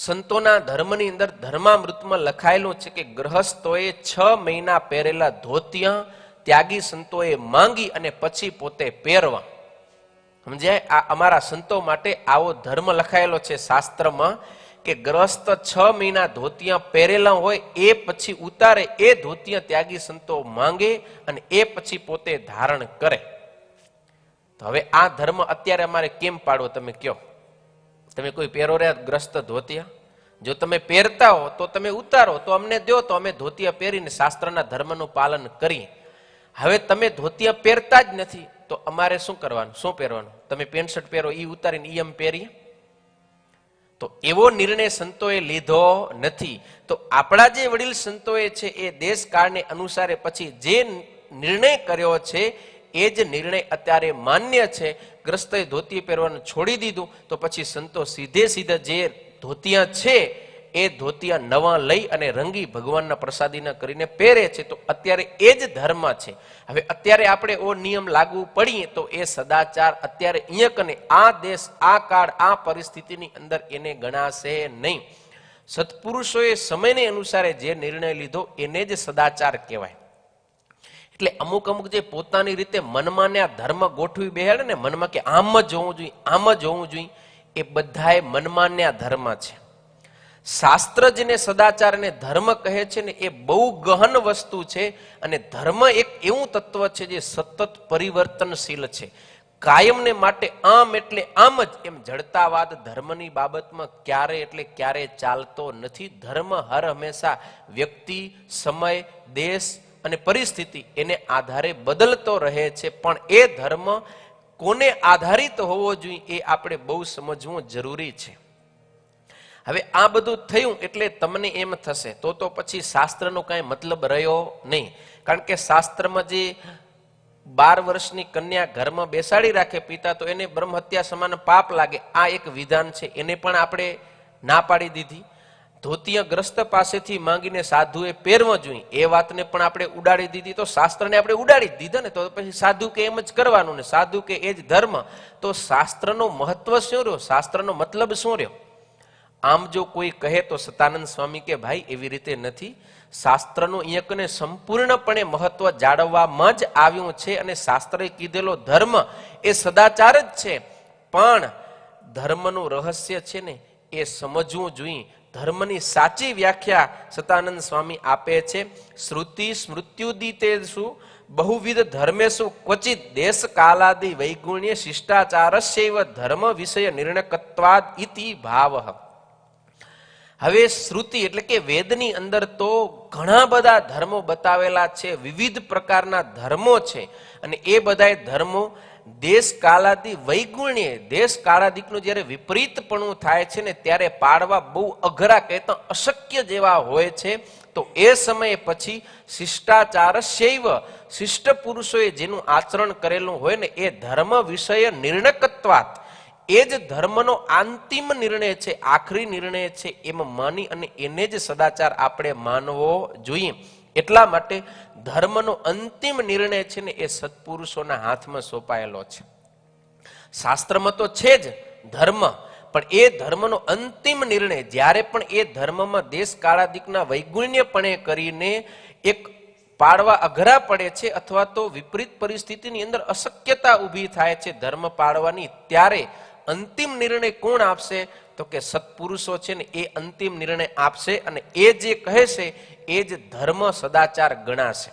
સંતોના ધર્મની અંદર ધર્મામૃતમાં લખાયેલું છે કે ગ્રહસ્થોએ 6 મહિના પહેરેલા ધોતિયા ત્યાગી સંતોએ માંગી અને પછી પોતે પહેરવા. સમજાય? આ અમારા સંતો માટે આવો ધર્મ લખાયેલો છે શાસ્ત્રમાં કે ગ્રસ્ત 6 મહિના ધોતિયા પહેરેલા હોય એ પછી ઉતારે, એ ધોતિયા ત્યાગી સંતો માંગે અને એ પછી પોતે ધારણ કરે. તો હવે આ ધર્મ અત્યારે અમારે કેમ પાડવો તમે કયો? તમે કોઈ પહેરો રે ગ્રસ્ત ધોતિયા? જો તમે પહેરતા હો તો તમે ઉતારો, તો અમને દો, તો અમે ધોતિયા પહેરીને શાસ્ત્રના ધર્મનું પાલન કરીએ. હવે તમે ધોતિયા પહેરતા જ નથી તો અમારે શું કરવાનું, શું પહેરવાનું? તમે પેન્ટ શર્ટ પહેરો એ ઉતારીને ઈ એમ પહેરીએ? તો એવો નિર્ણય સંતોએ લીધો નથી. તો આપણા જે વડીલ સંતોએ છે એ દેશકાળને અનુસારે પછી જે નિર્ણય કર્યો છે એ જ નિર્ણય અત્યારે માન્ય છે. ગ્રસ્તએ ધોતી પહેરવાનું છોડી દીધું તો પછી સંતો સીધે જે ધોતિયા છે એ ધોતિયા નવા લઈ અને રંગી ભગવાનના પ્રસાદીના કરીને પહેરે છે. તો અત્યારે એ જ ધર્મ છે. હવે અત્યારે આપણે ઓ નિયમ લાગુ પડીએ તો એ સદાચાર અત્યારે અહીંયા કને આ દેશ, આ કાળ, આ પરિસ્થિતિની અંદર એને ગણાશે નહીં. સત્પુરુષોએ સમયને અનુસારે જે નિર્ણય લીધો એને જ સદાચાર કહેવાય. એટલે અમુક જે પોતાની રીતે મનમાં આ ધર્મ ગોઠવી બેહાડે ને મનમાં કે આમ જ હોવું જોઈએ, આમ જ હોવું જોઈએ, એ બધાએ મનમાં આ ધર્મ છે. શાસ્ત્ર જેને સદાચાર અને ધર્મ કહે છે ને એ બહુ ગહન વસ્તુ છે. અને ધર્મ એક એવું તત્વ છે જે સતત પરિવર્તનશીલ છે. કાયમને માટે આમ એટલે આમ જ એમ જડતાવાદ ધર્મની બાબતમાં ક્યારે એટલે ક્યારે ચાલતો નથી. ધર્મ હર હંમેશા વ્યક્તિ, સમય, દેશ અને પરિસ્થિતિ એને આધારે બદલતો રહે છે. પણ એ ધર્મ કોને આધારિત હોવો જોઈએ એ આપણે બહુ સમજવું જરૂરી છે. હવે આ બધું થયું એટલે તમને એમ થશે તો પછી શાસ્ત્રનો કાંઈ મતલબ રહ્યો નહીં. કારણ કે શાસ્ત્રમાં જે 12 વર્ષની કન્યા ઘરમાં બેસાડી રાખે પિતા તો એને બ્રહ્મહત્યા સમાન પાપ લાગે. આ એક વિધાન છે, એને પણ આપણે ના પાડી દીધી. ધોતિયા ગ્રસ્ત પાસેથી માંગીને સાધુએ પહેરવા જોઈએ એ વાતને પણ આપણે ઉડાડી દીધી. તો શાસ્ત્રને આપણે ઉડાડી દીધા ને તો પછી સાધુ કે એમ જ કરવાનું ને સાધુ કે એ જ ધર્મ. તો શાસ્ત્રનો મહત્વ શું રહ્યો? શાસ્ત્રનો મતલબ શું રહ્યો? આમ જો કોઈ કહે તો સતાનંદ સ્વામી કે ભાઈ એવી રીતે નથી. શાસ્ત્રનું અહીંયાને સંપૂર્ણપણે મહત્વ જાળવવામાં જ આવ્યું છે. અને શાસ્ત્રએ કીધેલો ધર્મ એ સદાચાર જ છે. પણ ધર્મનું રહસ્ય છે ને એ સમજવું જોઈએ. ધર્મની સાચી વ્યાખ્યા સતાનંદ સ્વામી આપે છે. શ્રુતિ સ્મૃત્યુદિતેષુ બહુવિધ ધર્મેષુ ક્વચિત દેશ કાલાદિ વૈગુણ્ય શિષ્ટાચારસ્યૈવ ધર્મ વિષય નિર્ણકત્વાદ ઇતિ ભાવઃ. હવે શ્રુતિ એટલે કે વેદની અંદર તો ઘણા બધા ધર્મો બતાવેલા છે, વિવિધ પ્રકારના ધર્મો છે. અને એ બધા ધર્મો દેશ કાલાદિ વૈગુણ્ય, દેશ કાળાદિકનું જ્યારે વિપરીતપણું થાય છે ને ત્યારે પાડવા બહુ અઘરા, કહેતા અશક્ય જેવા હોય છે. તો એ સમયે પછી શિષ્ટાચાર શૈવ, શિષ્ટ પુરુષોએ જેનું આચરણ કરેલું હોય ને એ ધર્મ વિષય નિર્ણકત્વાત, એ જ ધર્મનો અંતિમ નિર્ણય છે, આખરી નિર્ણય છે એમ માની અને એને જ સદાચાર આપણે માનવો જોઈએ. એટલા માટે ધર્મનો અંતિમ નિર્ણય છે ને એ સત્પુરુષોના હાથમાં સોંપાયેલો છે. શાસ્ત્રમાં તો છે જ ધર્મ, પણ એ ધર્મનો અંતિમ નિર્ણય જ્યારે પણ એ ધર્મમાં દેશ કાળાદિકના વૈગુણ્યપણે કરીને એક પાડવા અઘરા પડે છે અથવા તો વિપરીત પરિસ્થિતિની અંદર અશક્યતા ઊભી થાય છે ધર્મ પાડવાની, ત્યારે અંતિમ નિર્ણય કોણ આપશે? તો કે સત્પુરુષો છે ને એ અંતિમ નિર્ણય આપશે. અને એ જે કહે છે એ જ ધર્મ સદાચાર ગણાશે.